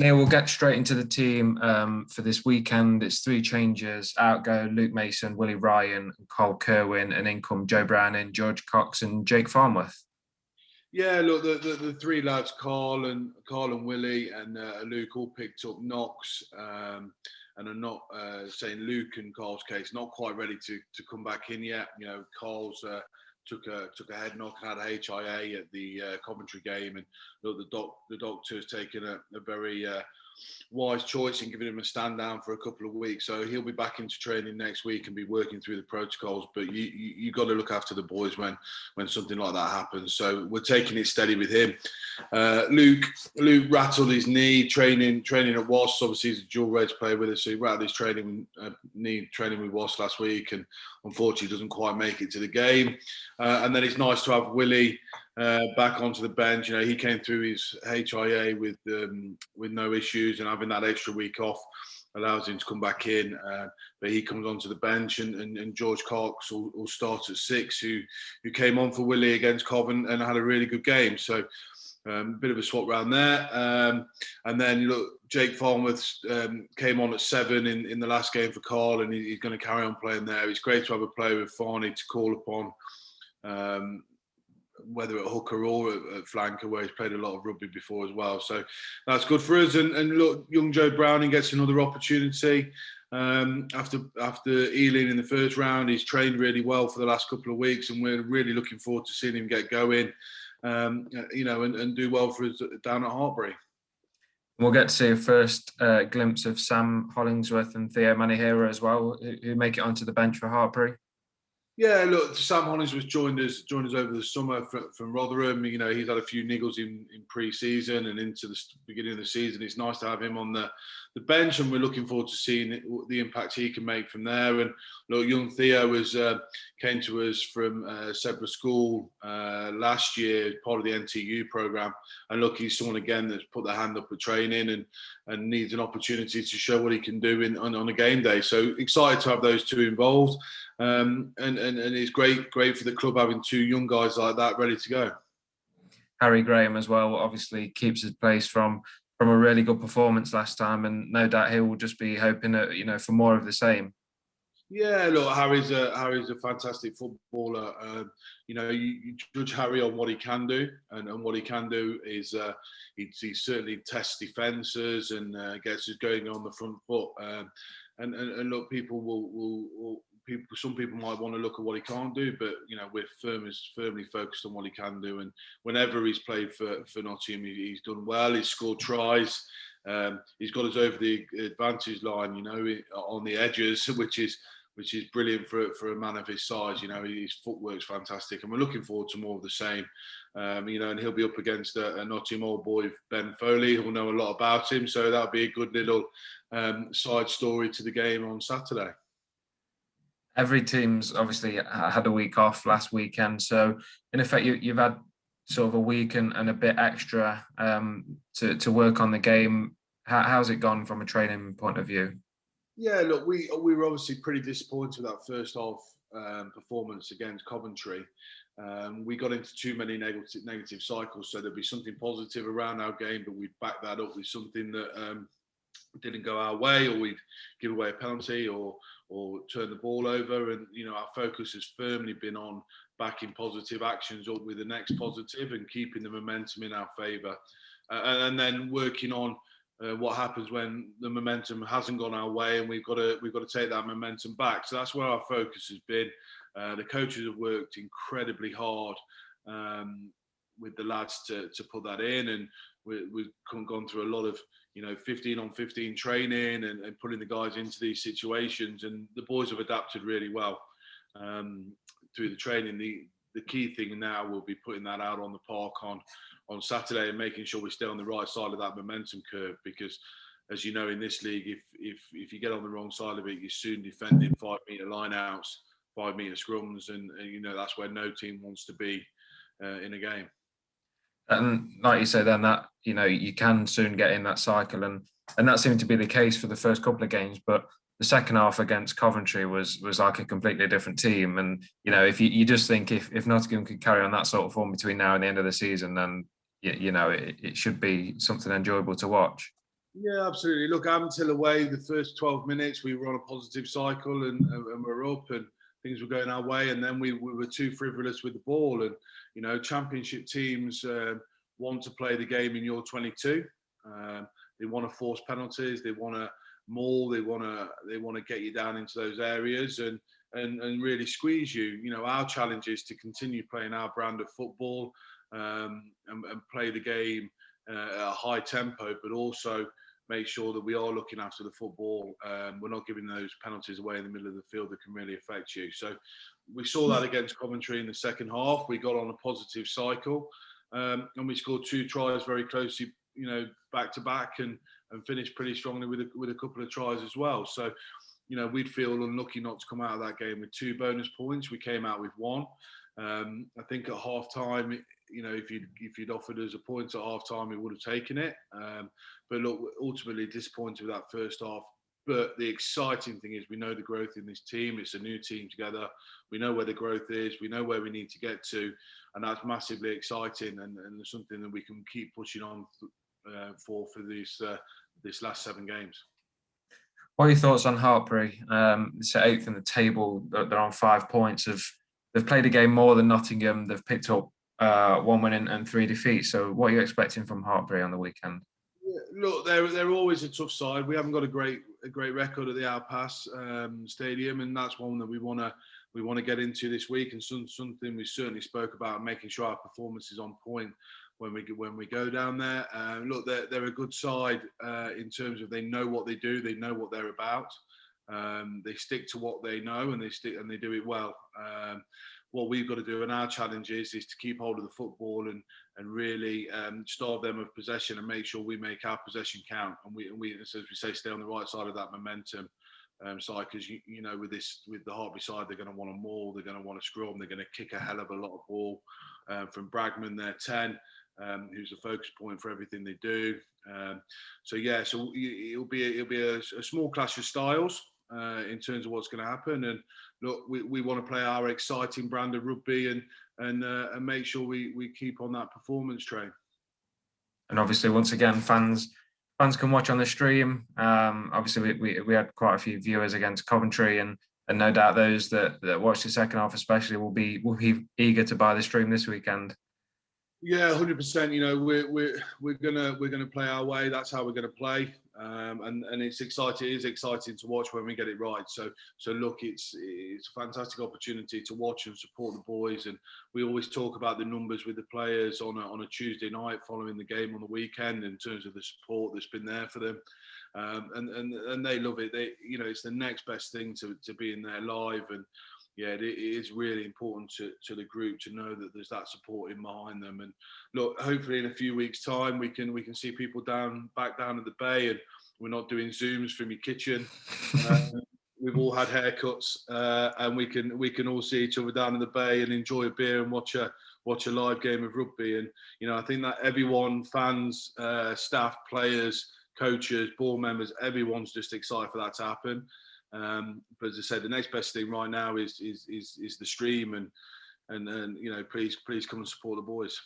Neil, we'll get straight into the team for this weekend. It's three changes. Out go Luke Mehson, Willie Ryan, and Cole Kirwan, and in come Joe Brown and George Cox and Jake Farnworth. Yeah, look, the three lads, Carl and Willie and Luke, all picked up knocks, and are not saying Luke and Carl's case not quite ready to come back in yet. You know, Carl's took a head knock and had HIA at the Coventry game, and look, the doctor has taken a very wise choice in giving him a stand down for a couple of weeks. So he'll be back into training next week and be working through the protocols. But you got to look after the boys when something like that happens. So we're taking it steady with him. Luke rattled his knee training at Wasps. Obviously, he's a dual reg player with us, so he rattled his knee training with Wasps last week, and unfortunately doesn't quite make it to the game. And then it's nice to have Willie back onto the bench. You know, he came through his HIA with no issues, and having that extra week off allows him to come back in. But he comes onto the bench, and George Cox will start at 6, who came on for Willie against Coventry and had a really good game. So a bit of a swap round there. And then look, Jake Farnworth came on at 7 in the last game for Carl, and he's going to carry on playing there. It's great to have a player with Farney to call upon, whether at hooker or at flanker, where he's played a lot of rugby before as well. So that's good for us. And look, young Joe Browning gets another opportunity. After Ealing in the first round, he's trained really well for the last couple of weeks, and we're really looking forward to seeing him get going, and do well for us down at Hartpury. We'll get to see a first glimpse of Sam Hollingsworth and Theo Manihira as well, who make it onto the bench for Hartpury. Yeah, look, Sam Hollingsworth joined us over the summer from Rotherham. You know, he's had a few niggles in pre-season and into the beginning of the season. It's nice to have him on the bench, and we're looking forward to seeing the impact he can make from there. And look, young Theo came to us from Sedbergh School last year, part of the NTU programme. And look, he's someone again that's put their hand up at training and needs an opportunity to show what he can do on a game day. So excited to have those two involved. And it's great for the club having two young guys like that ready to go. Harry Graham as well obviously keeps his place from a really good performance last time, and no doubt he will just be hoping that, for more of the same. Yeah, look, Harry's a fantastic footballer. You judge Harry on what he can do, and what he can do is he certainly tests defences and gets us going on the front foot. And look, some people might want to look at what he can't do, but we're firmly focused on what he can do. And whenever he's played for Nottingham, he's done well. He's scored tries. He's got us over the advantage line, on the edges, which is brilliant for a man of his size. His footwork's fantastic, and we're looking forward to more of the same. And he'll be up against a Nottingham old boy, Ben Foley, who will know a lot about him. So that'll be a good little side story to the game on Saturday. Every team's obviously had a week off last weekend, so in effect you've had sort of a week and a bit extra to work on the game. How's it gone from a training point of view? Yeah, look, we were obviously pretty disappointed with that first half performance against Coventry. We got into too many negative cycles, so there'd be something positive around our game, but we'd back that up with something that didn't go our way, or we'd give away a penalty or turn the ball over. And our focus has firmly been on backing positive actions up with the next positive and keeping the momentum in our favour, and then working on what happens when the momentum hasn't gone our way, and we've got to take that momentum back. So that's where our focus has been. The coaches have worked incredibly hard with the lads to put that in, and we've gone through a lot of 15 on 15 training and putting the guys into these situations, and the boys have adapted really well through the training. The key thing now will be putting that out on the park on Saturday and making sure we stay on the right side of that momentum curve, because as you know, in this league, if you get on the wrong side of it, you're soon defending 5 metre line outs, 5 metre scrums, and that's where no team wants to be in a game. And like you say, then that you can soon get in that cycle, and that seemed to be the case for the first couple of games. But the second half against Coventry was like a completely different team. And if you just think if Nottingham could carry on that sort of form between now and the end of the season, then it should be something enjoyable to watch. Yeah, absolutely. Look, Until away, the first 12 minutes, we were on a positive cycle and we're up and things were going our way. And then we were too frivolous with the ball. And, you know, championship teams want to play the game in your 22. They want to force penalties. They want to maul. They want to get you down into those areas and really squeeze you. You know, our challenge is to continue playing our brand of football and play the game at a high tempo, but also make sure that we are looking after the football. We're not giving those penalties away in the middle of the field that can really affect you. So we saw that against Coventry in the second half. We got on a positive cycle and we scored 2 tries very closely, you know, back to back and finished pretty strongly with a couple of tries as well. So, you know, we'd feel unlucky not to come out of that game with 2 bonus points. We came out with 1. I think at half time, you know, if you'd offered us a point at half time, we would have taken it. But look, ultimately disappointed with that first half. But the exciting thing is we know the growth in this team. It's a new team together. We know where the growth is. We know where we need to get to. And that's massively exciting and something that we can keep pushing on for this last 7 games. What are your thoughts on Hartpury? It's at 8th in the table. They're on 5 points. They've played a game more than Nottingham. They've picked up 1 win and 3 defeats. So what are you expecting from Hartpury on the weekend? Yeah, look, they're always a tough side. We haven't got a great record at the Outpass Stadium, and that's one that we want to get into this week. And something we certainly spoke about, making sure our performance is on point when we go down there. Look, they're a good side in terms of they know what they do, they know what they're about. They stick to what they know and they do it well. What we've got to do and our challenge is to keep hold of the football and really starve them of possession and make sure we make our possession count and we as we say, stay on the right side of that momentum side, because you know with the Hartpury side, they're going to want to maul, they're going to want to scrum, they're going to kick a hell of a lot of ball from Bragman, their 10, who's the focus point for everything they do. So it'll be a small clash of styles in terms of what's going to happen. And look, we want to play our exciting brand of rugby and make sure we keep on that performance train. And obviously, once again, fans can watch on the stream. Obviously, we had quite a few viewers against Coventry, and no doubt those that watch the second half especially will be eager to buy the stream this weekend. Yeah, 100%. You know, we're gonna play our way. That's how we're gonna play, and it's exciting. It is exciting to watch when we get it right. So look, it's a fantastic opportunity to watch and support the boys. And we always talk about the numbers with the players on a Tuesday night following the game on the weekend in terms of the support that's been there for them, and they love it. You know, it's the next best thing to being there live. And yeah, it is really important to the group to know that there's that support in behind them. And look, hopefully in a few weeks' time we can see people back down at the bay, and we're not doing Zooms from your kitchen. We've all had haircuts, and we can all see each other down in the bay and enjoy a beer and watch a live game of rugby. And you know, I think that everyone, fans, staff, players, coaches, board members, everyone's just excited for that to happen. But as I said, the next best thing right now is the stream, and you know, please come and support the boys.